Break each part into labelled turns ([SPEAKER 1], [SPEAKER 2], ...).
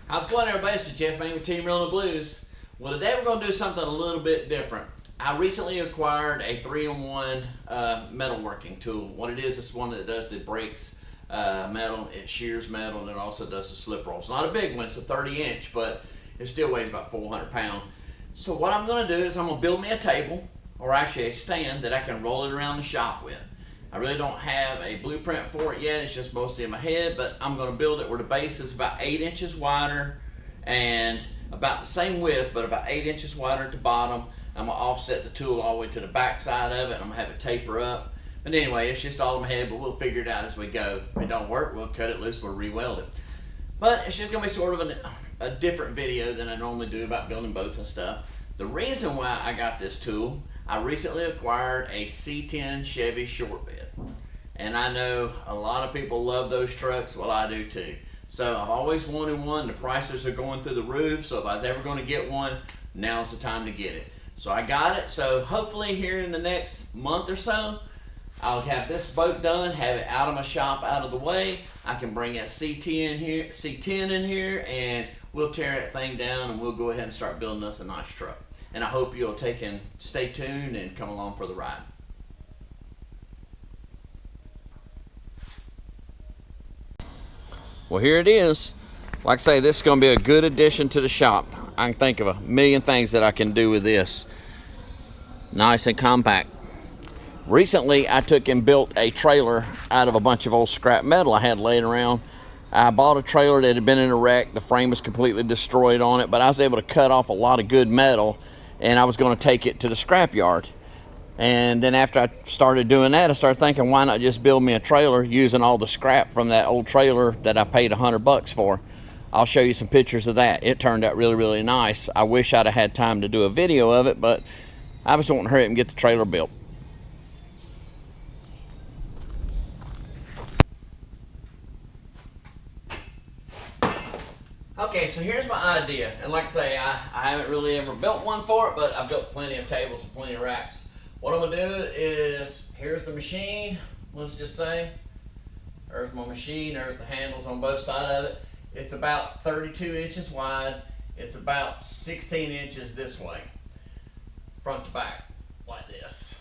[SPEAKER 1] How's it going, everybody? This is Jeff Main with Team Real Blues. Well, today we're going to do something a little bit different. I recently acquired a 3-in-1 metalworking tool. What it is, it's one that does the breaks metal, it shears metal, and it also does the slip rolls. Not a big one, it's a 30-inch, but it still weighs about 400 pounds. So what I'm going to do is I'm going to build me a table, or actually a stand, that I can roll it around the shop with. I really don't have a blueprint for it yet, it's just mostly in my head, but I'm going to build it where the base is about 8 inches wider and about the same width, but about 8 inches wider at the bottom. I'm going to offset the tool all the way to the back side of it, and I'm going to have it taper up. But anyway, it's just all in my head, but we'll figure it out as we go. If it don't work, we'll cut it loose, we'll re-weld it. But it's just going to be sort of a different video than I normally do about building boats and stuff. The reason why I got this tool, I recently acquired a C10 Chevy short bed. And I know a lot of people love those trucks, well I do too. So I've always wanted one, the prices are going through the roof, so if I was ever going to get one, now's the time to get it. So I got it, so hopefully here in the next month or so, I'll have this boat done, have it out of my shop, out of the way. I can bring that C10 in here, and we'll tear that thing down and we'll go ahead and start building us a nice truck. And I hope you'll stay tuned and come along for the ride. Well, here it is. Like I say, this is going to be a good addition to the shop. I can think of a million things that I can do with this. Nice and compact. Recently, I took and built a trailer out of a bunch of old scrap metal I had laying around. I bought a trailer that had been in a wreck. The frame was completely destroyed on it, but I was able to cut off a lot of good metal, and I was going to take it to the scrap yard. And then after I started doing that, I started thinking, why not just build me a trailer using all the scrap from that old trailer that I paid $100 for. I'll show you some pictures of that. It turned out really, really nice. I wish I'd have had time to do a video of it, but I was wanting to hurry up and get the trailer built. Okay, so here's my idea. And like I say, I haven't really ever built one for it, but I've built plenty of tables and plenty of racks. What I'm gonna do is, here's the machine, let's just say. There's my machine, there's the handles on both sides of it. It's about 32 inches wide. It's about 16 inches this way, front to back, like this.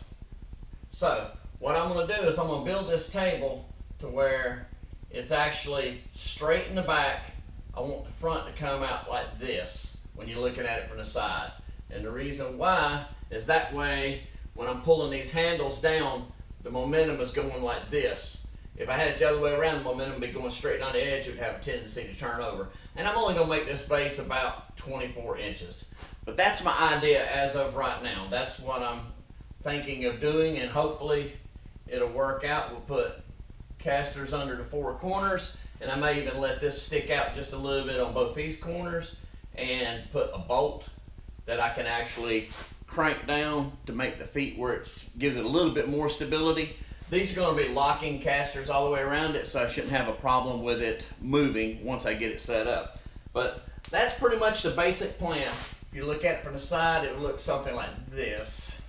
[SPEAKER 1] So, what I'm gonna do is I'm gonna build this table to where it's actually straight in the back. I want the front to come out like this when you're looking at it from the side. And the reason why is that way, when I'm pulling these handles down, the momentum is going like this. If I had it the other way around, the momentum would be going straight down the edge. It would have a tendency to turn over. And I'm only going to make this base about 24 inches. But that's my idea as of right now. That's what I'm thinking of doing, and hopefully it'll work out. We'll put casters under the 4 corners, and I may even let this stick out just a little bit on both these corners and put a bolt that I can actually crank down to make the feet where it gives it a little bit more stability. These are going to be locking casters all the way around it, so I shouldn't have a problem with it moving once I get it set up. But that's pretty much the basic plan. If you look at it from the side, it will look something like this.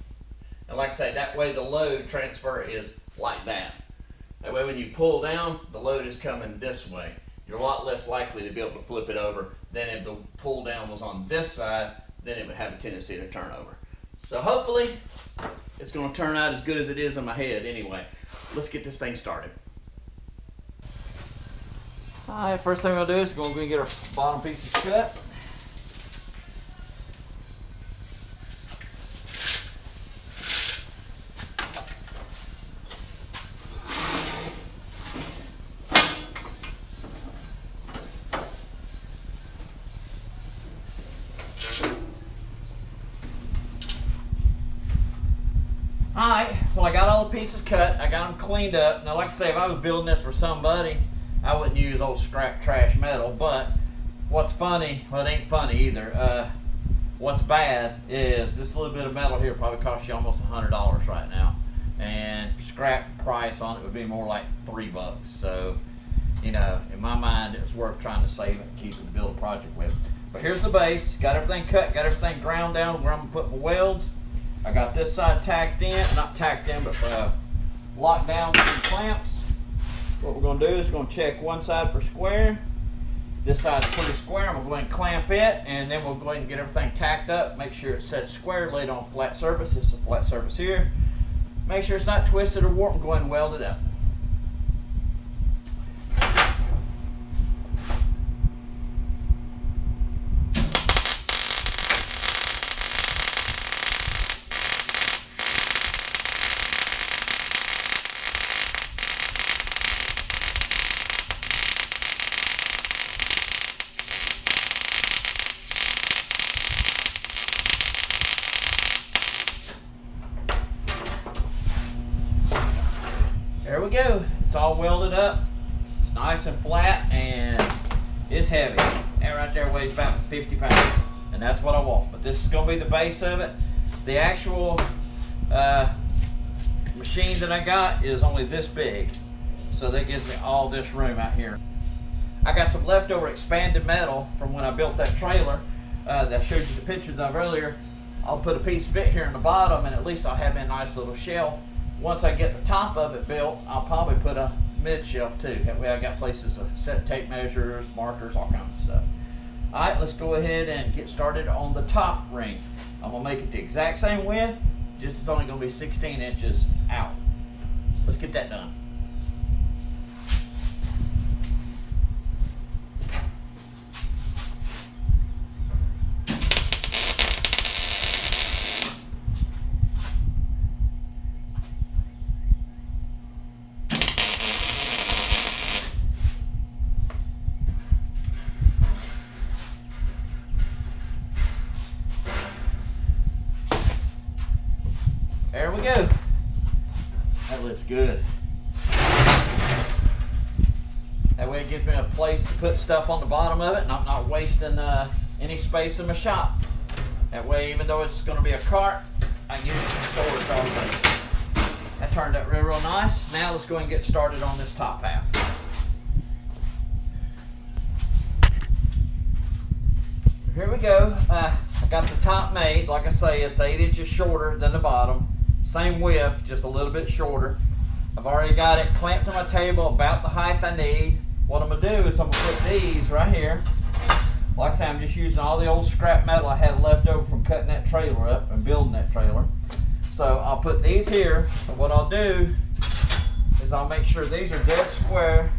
[SPEAKER 1] And like I say, that way the load transfer is like that. That way when you pull down, the load is coming this way. You're a lot less likely to be able to flip it over than if the pull down was on this side, then it would have a tendency to turn over. So hopefully it's going to turn out as good as it is in my head anyway. Let's get this thing started. Alright, first thing we'll do is go and get our bottom pieces cut. Alright, well I got all the pieces cut, I got them cleaned up. Now like I say, if I was building this for somebody, I wouldn't use old scrap trash metal, but what's funny, well it ain't funny either, what's bad is this little bit of metal here probably costs you almost $100 right now. And scrap price on it would be more like $3. So, you know, in my mind it was worth trying to save it and keep it to build a project with. But here's the base, got everything cut, got everything ground down where I'm gonna put my welds. I got this side tacked in, not tacked in, but locked down with some clamps. What we're going to do is we're going to check one side for square, This side's pretty square. I'm going to go ahead and clamp it, and then we'll go ahead and get everything tacked up. Make sure it sets square, laid on a flat surface. This is a flat surface here. Make sure it's not twisted or warped, and go ahead and weld it up. There we go. It's all welded up. It's nice and flat, and it's heavy. That right there weighs about 50 pounds, and that's what I want. But this is going to be the base of it. The actual machine that I got is only this big, so that gives me all this room out here. I got some leftover expanded metal from when I built that trailer that I showed you the pictures of earlier. I'll put a piece of it here in the bottom, and at least I'll have a nice little shelf. Once I get the top of it built, I'll probably put a mid shelf too. That way I got places to set tape measures, markers, all kinds of stuff. All right, let's go ahead and get started on the top ring. I'm gonna make it the exact same width, just it's only gonna be 16 inches out. Let's get that done. There we go. That looks good. That way it gives me a place to put stuff on the bottom of it, and I'm not wasting any space in my shop. That way, even though it's going to be a cart, I can use it for storage also. That turned out real nice. Now let's go ahead and get started on this top half. Here we go. I got the top made. Like I say, it's 8 inches shorter than the bottom. Same width, just a little bit shorter. I've already got it clamped to my table about the height I need. What I'm gonna do is I'm gonna put these right here. Like I say, I'm just using all the old scrap metal I had left over from cutting that trailer up and building that trailer. So I'll put these here, and what I'll do is I'll make sure these are dead square.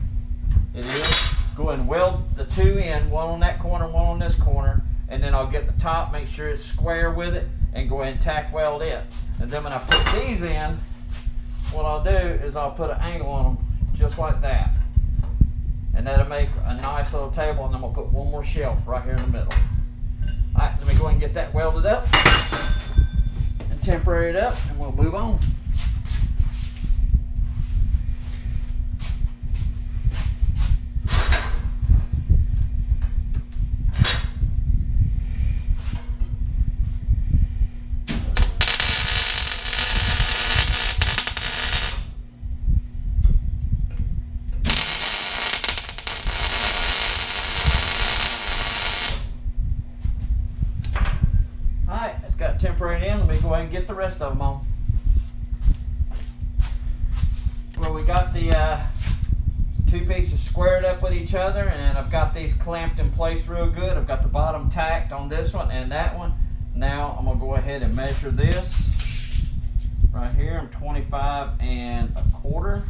[SPEAKER 1] It is. Go ahead and weld the two in, one on that corner, one on this corner, and then I'll get the top, make sure it's square with it, and go ahead and tack weld it. And then when I put these in, what I'll do is I'll put an angle on them just like that. And that'll make a nice little table, and I'm gonna put one more shelf right here in the middle. All right, let me go ahead and get that welded up and temporary it up, and we'll move on. Got temporary in. Let me go ahead and get the rest of them on. Well, we got the two pieces squared up with each other, and I've got these clamped in place real good. I've got the bottom tacked on this one and that one. Now I'm gonna go ahead and measure this right here. I'm 25 1/4.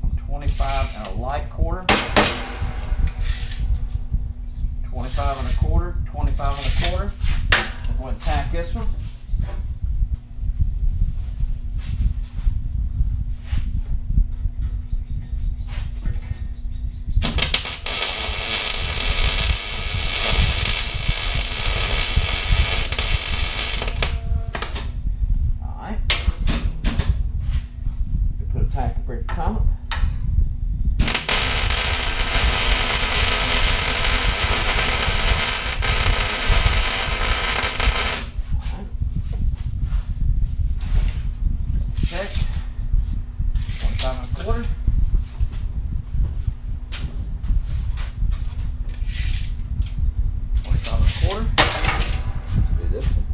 [SPEAKER 1] I'm 25 1/light quarter. 25 1/4. 25 1/4. I'm going to tack this one. All right. Put a tack up here at the top. Okay, 25 1/4. 25 1/4. Let's do this one.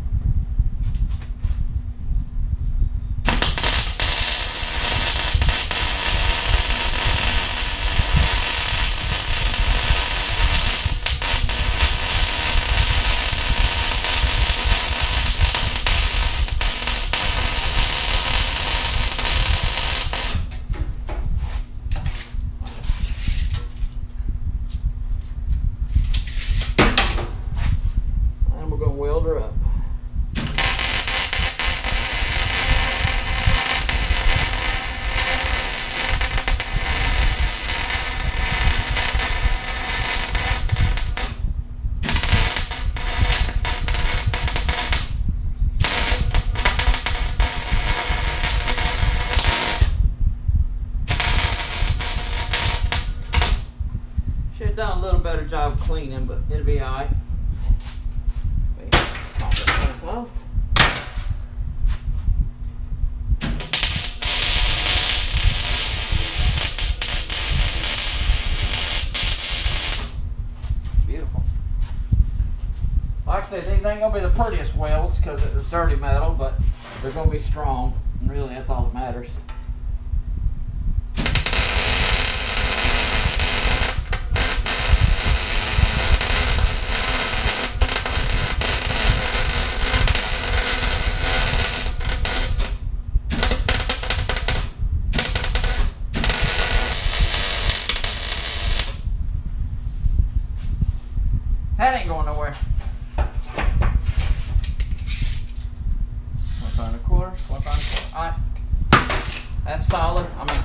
[SPEAKER 2] done a little better job cleaning, but it'll be alright. Pop this stuff off. Beautiful. Like I said, these ain't gonna be the prettiest welds because it's dirty metal, but they're gonna be strong, and really that's all that matters. That ain't going nowhere. 1 1/4, 1 1/4. Alright. That's solid. I mean,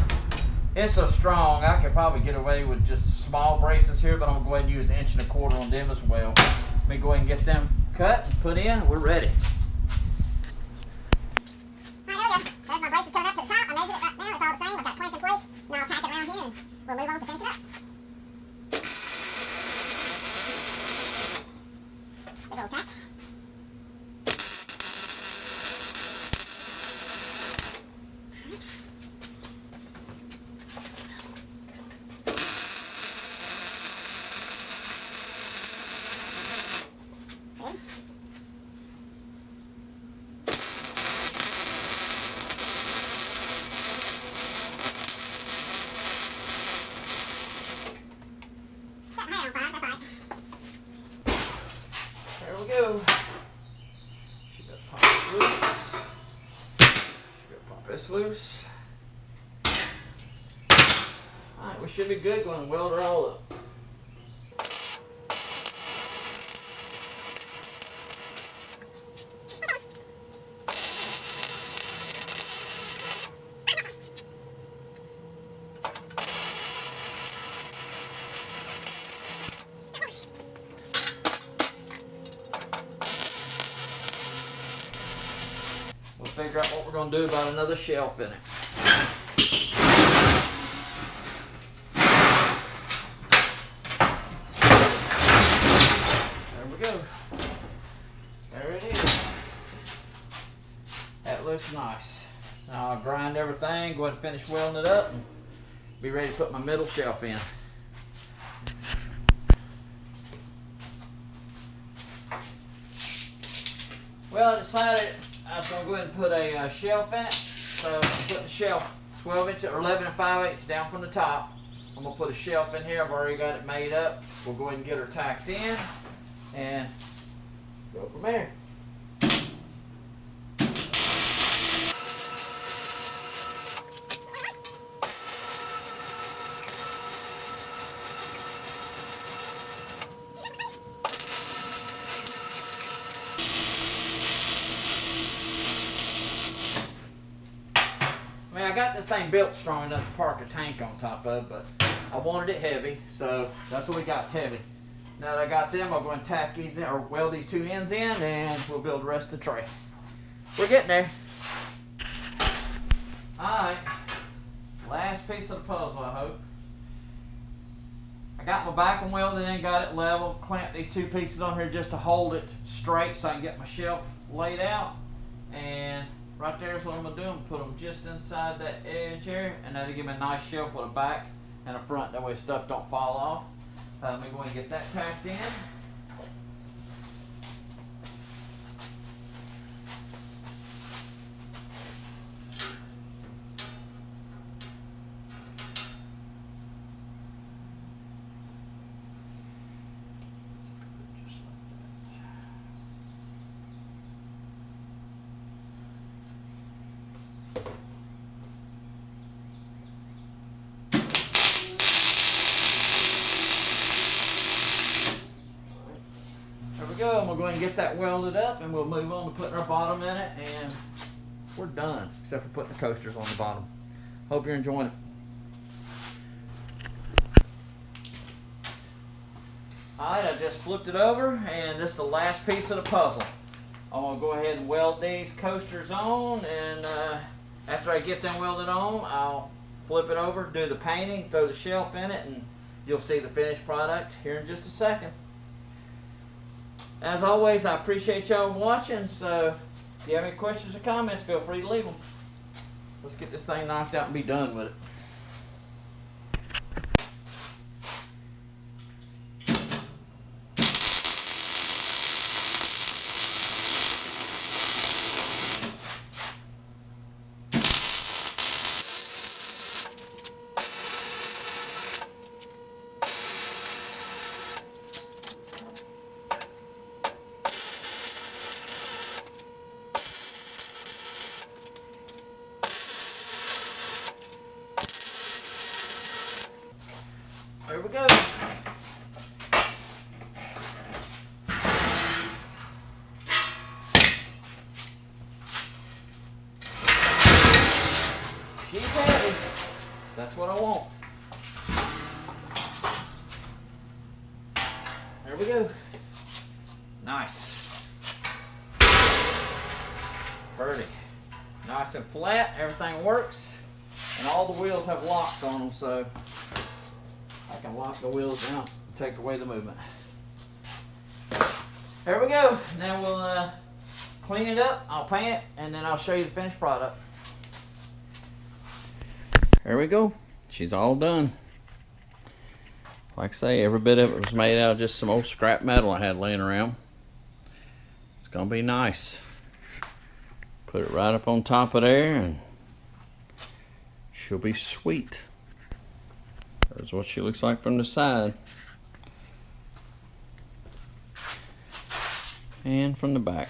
[SPEAKER 2] it's so strong, I could probably get away with just small braces here, but I'm going to go ahead and use 1 1/4 on them as well. Let me go ahead and get them cut and put in. We're ready.
[SPEAKER 3] Alright, there we go. There's my braces coming up to the top. I measured it right now. It's all the same. I've got clamps in place. Now I'll tack it around here and we'll move on to finish it up. Big old tack.
[SPEAKER 2] There we go. Should have pop this loose. Should have pop this loose. Alright, we should be good. Going to weld her all up. We'll figure out what we're going to do about another shelf in it. There we go. There it is. That looks nice. Now I'll grind everything, go ahead and finish welding it up, and be ready to put my middle shelf in. Well, I decided I was going to go ahead and put a shelf in it. So I put the shelf 12 inches or 11 5/8 down from the top. I'm going to put a shelf in here. I've already got it made up. We'll go ahead and get her tacked in and go from there. I mean, I got this thing built strong enough to park a tank on top of, but I wanted it heavy, so that's what we got, heavy. Now that I got them, I'll go and tack these in, or weld these two ends in, and we'll build the rest of the tray. We're getting there. Alright, last piece of the puzzle, I hope. I got my back one welded in, got it level, clamped these two pieces on here just to hold it straight so I can get my shelf laid out. And right there is what I'm going to do. I'm going to put them just inside that edge here, and that'll give me a nice shelf with a back and a front. That way stuff don't fall off. Let me go and get that tacked in. There we go. I'm going to go ahead and get that welded up, and we'll move on to putting our bottom in it, and we're done, except for putting the coasters on the bottom. Hope you're enjoying it. Alright, I just flipped it over, and this is the last piece of the puzzle. I'm going to go ahead and weld these coasters on, and after I get them welded on, I'll flip it over, do the painting, throw the shelf in it, and you'll see the finished product here in just a second. As always, I appreciate y'all watching, so if you have any questions or comments, feel free to leave them. Let's get this thing knocked out and be done with it. There we go. She's heavy. That's what I want. There we go. Nice. Pretty. Nice and flat. Everything works. And all the wheels have locks on them, so I can lock the wheels down and take away the movement. There we go. Now we'll clean it up, I'll paint it, and then I'll show you the finished product. There we go. She's all done. Like I say, every bit of it was made out of just some old scrap metal I had laying around. It's gonna be nice. Put it right up on top of there and she'll be sweet. There's what she looks like from the side. And from the back.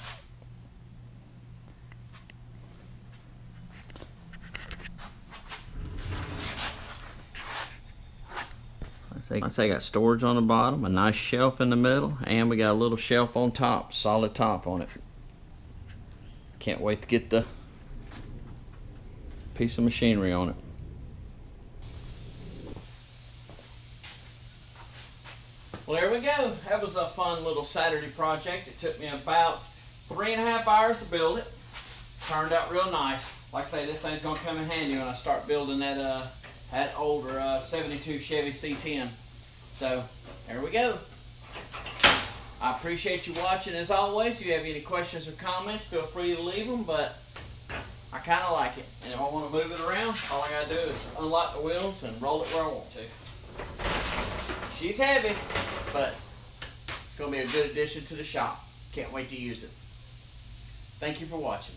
[SPEAKER 2] I say got storage on the bottom, a nice shelf in the middle, and we got a little shelf on top, solid top on it. Can't wait to get the piece of machinery on it. Well, there we go. That was a fun little Saturday project. It took me about 3.5 hours to build it. Turned out real nice. Like I say, this thing's gonna come in handy when I start building that older 72 Chevy C10. So, there we go. I appreciate you watching as always. If you have any questions or comments, feel free to leave them, but I kind of like it. And if I want to move it around, all I gotta do is unlock the wheels and roll it where I want to. She's heavy, but it's gonna be a good addition to the shop. Can't wait to use it. Thank you for watching.